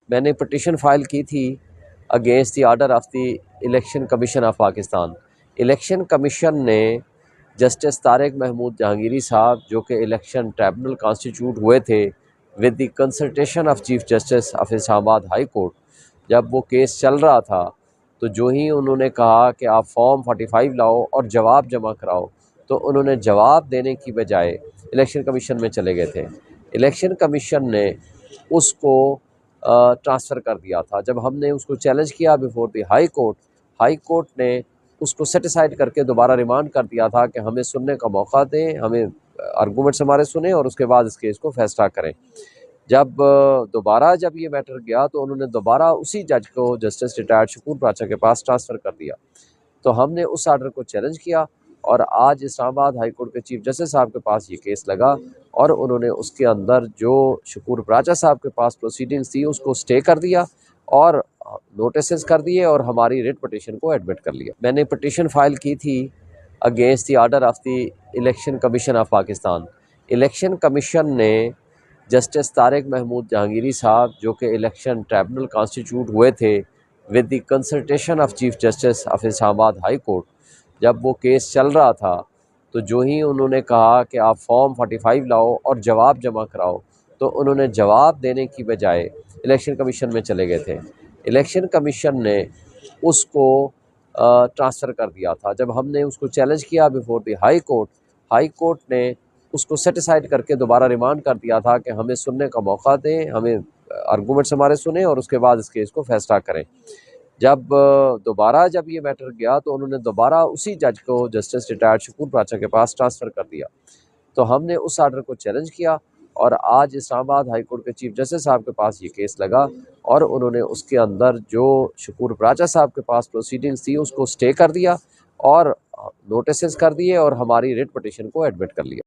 میں نے petition file کی تھی against the order of the election commission of Pakistan. Election commission نے جسٹس طارق محمود جہانگیری صاحب جو کہ الیکشن ٹریبونل کانسٹیٹیوٹ ہوئے تھے with the consultation of chief justice of Islamabad high court, جب وہ کیس چل رہا تھا تو جو ہی انہوں نے کہا کہ آپ فارم 45 لاؤ اور جواب جمع کراؤ، تو انہوں نے جواب دینے کی بجائے الیکشن کمیشن میں چلے گئے تھے۔ الیکشن کمیشن نے اس کو ٹرانسفر کر دیا تھا۔ جب ہم نے اس کو چیلنج کیا بیفور دی ہائی کورٹ نے اس کو سیٹیسفائڈ کر کے دوبارہ ریمانڈ کر دیا تھا کہ ہمیں سننے کا موقع دیں، ہمیں آرگومنٹس ہمارے سنیں اور اس کے بعد اس کیس کو فیصلہ کریں۔ جب یہ میٹر گیا تو انہوں نے دوبارہ اسی جج کو جسٹس ریٹائرڈ شکور پراچا کے پاس ٹرانسفر کر دیا۔ تو ہم نے اس آرڈر کو چیلنج کیا اور آج اسلام آباد ہائی کورٹ کے چیف جسٹس صاحب کے پاس یہ کیس لگا اور انہوں نے اس کے اندر جو شکور پراچا صاحب کے پاس پروسیڈنگز تھی اس کو سٹے کر دیا اور نوٹسز کر دیے اور ہماری ریٹ پٹیشن کو ایڈمٹ کر لیا۔ میں نے پٹیشن فائل کی تھی against the order of the election commission of Pakistan. Election commission نے جسٹس طارق محمود جہانگیری صاحب جو کہ الیکشن ٹریبونل کانسٹیٹیوٹ ہوئے تھے with the consultation of chief justice of Islamabad high court, جب وہ کیس چل رہا تھا تو جو ہی انہوں نے کہا کہ آپ فارم 45 لاؤ اور جواب جمع کراؤ، تو انہوں نے جواب دینے کی بجائے الیکشن کمیشن میں چلے گئے تھے۔ الیکشن کمیشن نے اس کو ٹرانسفر کر دیا تھا۔ جب ہم نے اس کو چیلنج کیا بیفور دی ہائی کورٹ نے اس کو سیٹیسفائڈ کر کے دوبارہ ریمانڈ کر دیا تھا کہ ہمیں سننے کا موقع دیں، ہمیں آرگومنٹس ہمارے سنیں اور اس کے بعد اس کیس کو فیصلہ کریں۔ جب یہ میٹر گیا تو انہوں نے دوبارہ اسی جج کو جسٹس ریٹائرڈ شکور پراچا کے پاس ٹرانسفر کر دیا۔ تو ہم نے اس آرڈر کو چیلنج کیا اور آج اسلام آباد ہائی کورٹ کے چیف جسٹس صاحب کے پاس یہ کیس لگا اور انہوں نے اس کے اندر جو شکور پراچا صاحب کے پاس پروسیڈنگز تھی اس کو سٹے کر دیا اور نوٹسز کر دیے اور ہماری ریٹ پٹیشن کو ایڈمٹ کر لیا۔